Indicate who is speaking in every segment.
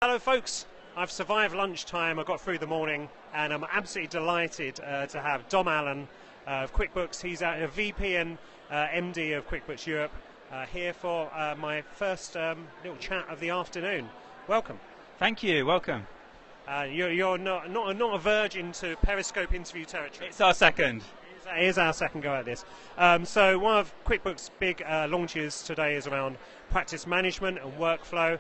Speaker 1: Hello folks, I've survived lunchtime, I got through the morning, and I'm absolutely delighted to have Dom Allon of Quickbooks. He's a VP and MD of Quickbooks Europe here for my first little chat of the afternoon. Welcome.
Speaker 2: Thank you, welcome.
Speaker 1: You're not a virgin to Periscope interview territory.
Speaker 2: It's our second.
Speaker 1: It is our second go at this. So one of Quickbooks' big launches today is around practice management and workflow.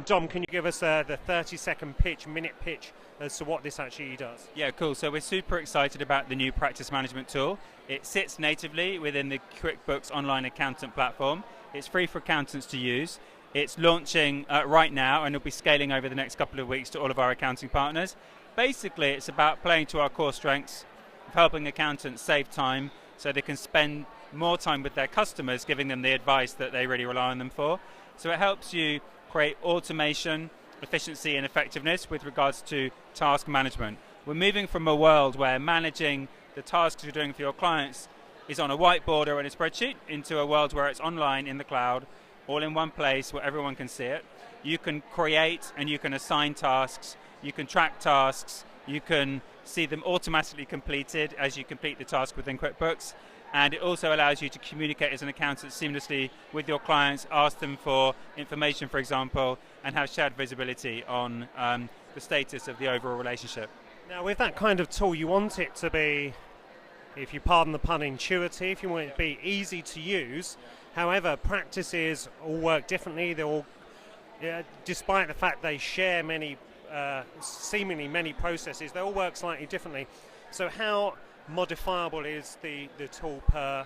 Speaker 1: Dom, can you give us the 30-second pitch, minute pitch, as to what this actually does?
Speaker 2: Yeah, cool. So we're super excited about the new practice management tool. It sits natively within the Quickbooks online accountant platform. It's free for accountants to use. It's launching right now, and it'll be scaling over the next couple of weeks to all of our accounting partners. Basically, it's about playing to our core strengths of helping accountants save time so they can spend more time with their customers, giving them the advice that they really rely on them for. So it helps you create automation, efficiency and effectiveness with regards to task management. We're moving from a world where managing the tasks you're doing for your clients is on a whiteboard or in a spreadsheet into a world where it's online in the cloud, all in one place where everyone can see it. You can create and you can assign tasks, you can track tasks, you can see them automatically completed as you complete the task within QuickBooks. And it also allows you to communicate as an accountant seamlessly with your clients, ask them for information, for example, and have shared visibility on the status of the overall relationship.
Speaker 1: Now, with that kind of tool, you want it to be, if you pardon the pun, intuitive. You want it to be easy to use. However, practices all work differently. They all, despite the fact they share many, seemingly many processes, they all work slightly differently. So how modifiable is the tool per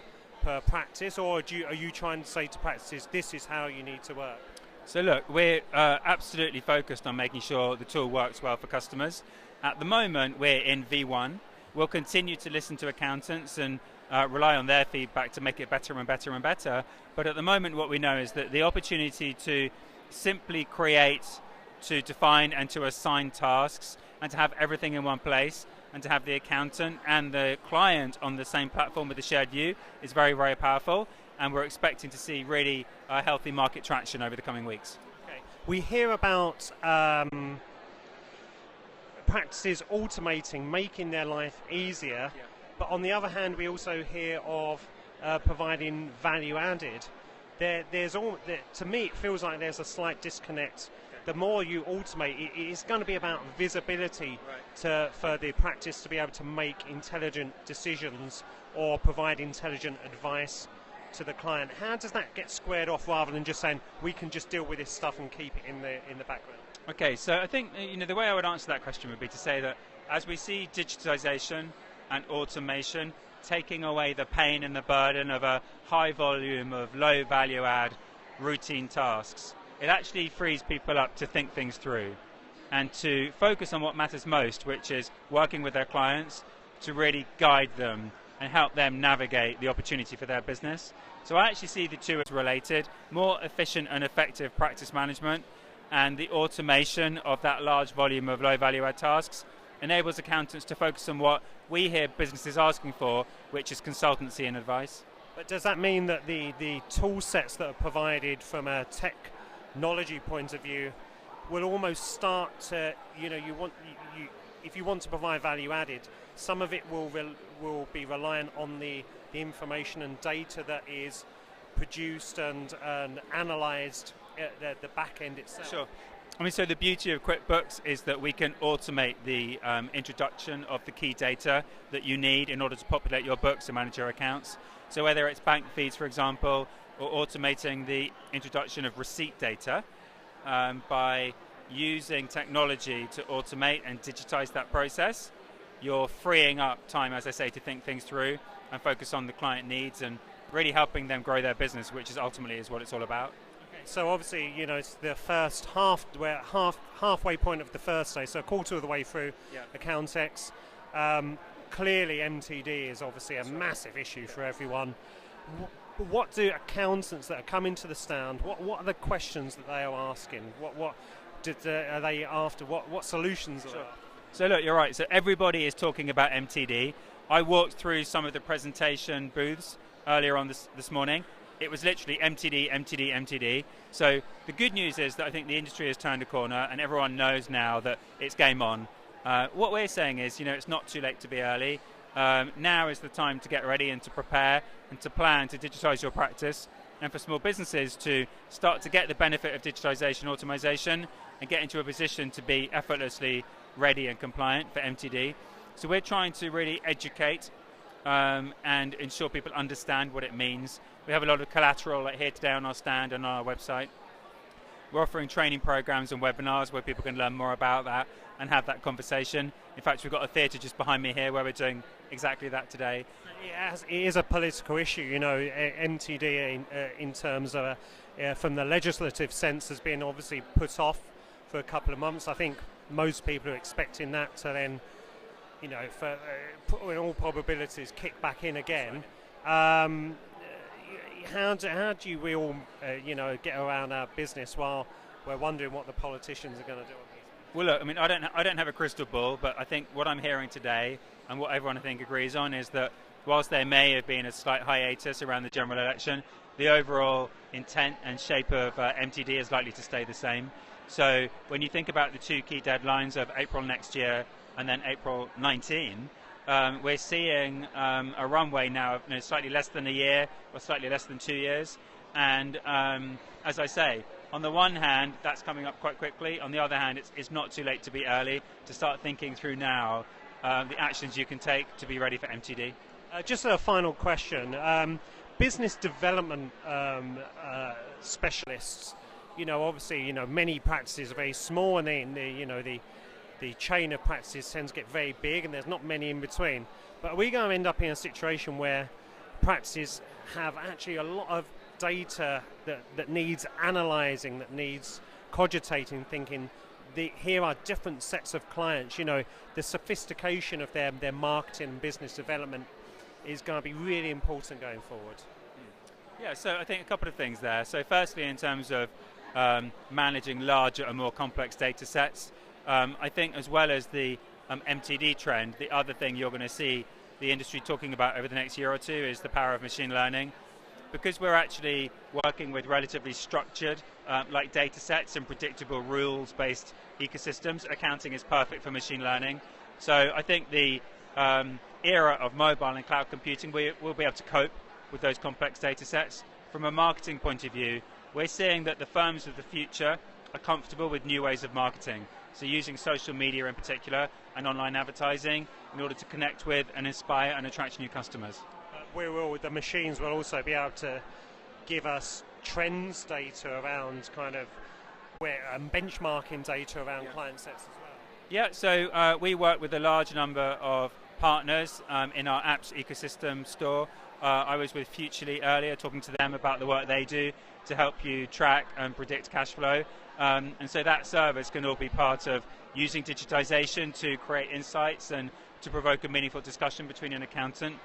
Speaker 1: practice, or are you trying to say to practices, this is how you need to work?
Speaker 2: So look, we're absolutely focused on making sure the tool works well for customers. At the moment, we're in V1. We'll continue to listen to accountants and rely on their feedback to make it better and better and better. But at the moment, what we know is that the opportunity to simply create, to define and to assign tasks and to have everything in one place and to have the accountant and the client on the same platform with a shared view is very, very powerful, and we're expecting to see really healthy market traction over the coming weeks.
Speaker 1: Okay. We hear about practices automating, making their life easier, but on the other hand, we also hear of providing value added. To me, it feels like there's a slight disconnect. The more you automate, it's going to be about visibility for the practice to be able to make intelligent decisions or provide intelligent advice to the client. How does that get squared off rather than just saying we can just deal with this stuff and keep it in the background? Okay,
Speaker 2: so I think the way I would answer that question would be to say that as we see digitalisation and automation taking away the pain and the burden of a high volume of low value add routine tasks, it actually frees people up to think things through and to focus on what matters most, which is working with their clients to really guide them and help them navigate the opportunity for their business. So I actually see the two as related. More efficient and effective practice management and the automation of that large volume of low value add tasks enables accountants to focus on what we hear businesses asking for, which is consultancy and advice.
Speaker 1: But does that mean that the tool sets that are provided from a technology point of view will almost start to, if you want to provide value added, some of it will be reliant on the information and data that is produced and analysed at the back end itself?
Speaker 2: Sure. So the beauty of QuickBooks is that we can automate the introduction of the key data that you need in order to populate your books and manage your accounts. So whether it's bank feeds, for example, or automating the introduction of receipt data by using technology to automate and digitize that process, you're freeing up time, as I say, to think things through and focus on the client needs and really helping them grow their business, which is ultimately what it's all about.
Speaker 1: So obviously, it's the first halfway point of the first day, so a quarter of the way through Accountex. Clearly, MTD is obviously a massive issue for everyone. What do accountants that are coming to the stand, what are the questions that they are asking? What are they after? What solutions are there?
Speaker 2: So look, you're right. So everybody is talking about MTD. I walked through some of the presentation booths earlier on this morning. it was literally MTD, MTD, MTD. So the good news is that I think the industry has turned a corner and everyone knows now that it's game on. What we're saying is, it's not too late to be early. Now is the time to get ready and to prepare and to plan to digitise your practice, and for small businesses to start to get the benefit of digitalisation, automation, and get into a position to be effortlessly ready and compliant for MTD. So we're trying to really educate and ensure people understand what it means. We have a lot of collateral like here today on our stand and on our website. We're offering training programs and webinars where people can learn more about that and have that conversation. In fact, we've got a theatre just behind me here where we're doing exactly that today.
Speaker 1: It is a political issue, MTD in terms of, from the legislative sense, has been obviously put off for a couple of months. I think most people are expecting that to then, in all probabilities, kick back in again. How do we all, get around our business while we're wondering what the politicians are going to do?
Speaker 2: Well, look, I don't have a crystal ball, but I think what I'm hearing today and what everyone I think agrees on is that whilst there may have been a slight hiatus around the general election, the overall intent and shape of MTD is likely to stay the same. So when you think about the two key deadlines of April next year and then April 19, we're seeing a runway now of slightly less than a year or slightly less than 2 years. And as I say, on the one hand, that's coming up quite quickly. On the other hand, it's not too late to be early, to start thinking through now the actions you can take to be ready for MTD.
Speaker 1: Just a final question. Business development specialists, obviously, many practices are very small, and the chain of practices tends to get very big, and there's not many in between. But are we going to end up in a situation where practices have actually a lot of data that needs analysing, that needs cogitating, thinking, here are different sets of clients, the sophistication of their marketing and business development is going to be really important going forward?
Speaker 2: Yeah, so I think a couple of things there. So firstly, in terms of managing larger and more complex data sets, I think as well as the MTD trend, the other thing you're going to see the industry talking about over the next year or two is the power of machine learning. Because we're actually working with relatively structured like data sets and predictable rules-based ecosystems, accounting is perfect for machine learning. So I think the era of mobile and cloud computing, we'll be able to cope with those complex data sets. From a marketing point of view, we're seeing that the firms of the future are comfortable with new ways of marketing. So using social media in particular and online advertising in order to connect with and inspire and attract new customers.
Speaker 1: The machines will also be able to give us trends data around kind of benchmarking data around client sets as well.
Speaker 2: Yeah, so we work with a large number of partners in our apps ecosystem store. I was with Futurely earlier talking to them about the work they do to help you track and predict cash flow. And so that service can all be part of using digitization to create insights and to provoke a meaningful discussion between an accountant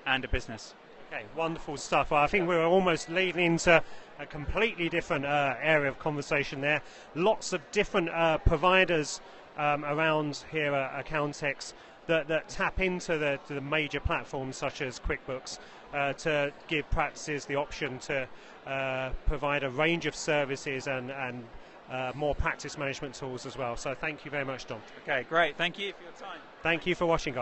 Speaker 2: and a business.
Speaker 1: Okay, wonderful stuff. Well, I think we're almost leading into a completely different area of conversation there. Lots of different providers around here at Accountex that tap into the major platforms such as QuickBooks to give practices the option to provide a range of services and more practice management tools as well. So thank you very much, Dom.
Speaker 2: Okay, great. Thank you for your time.
Speaker 1: Thank you for watching, guys.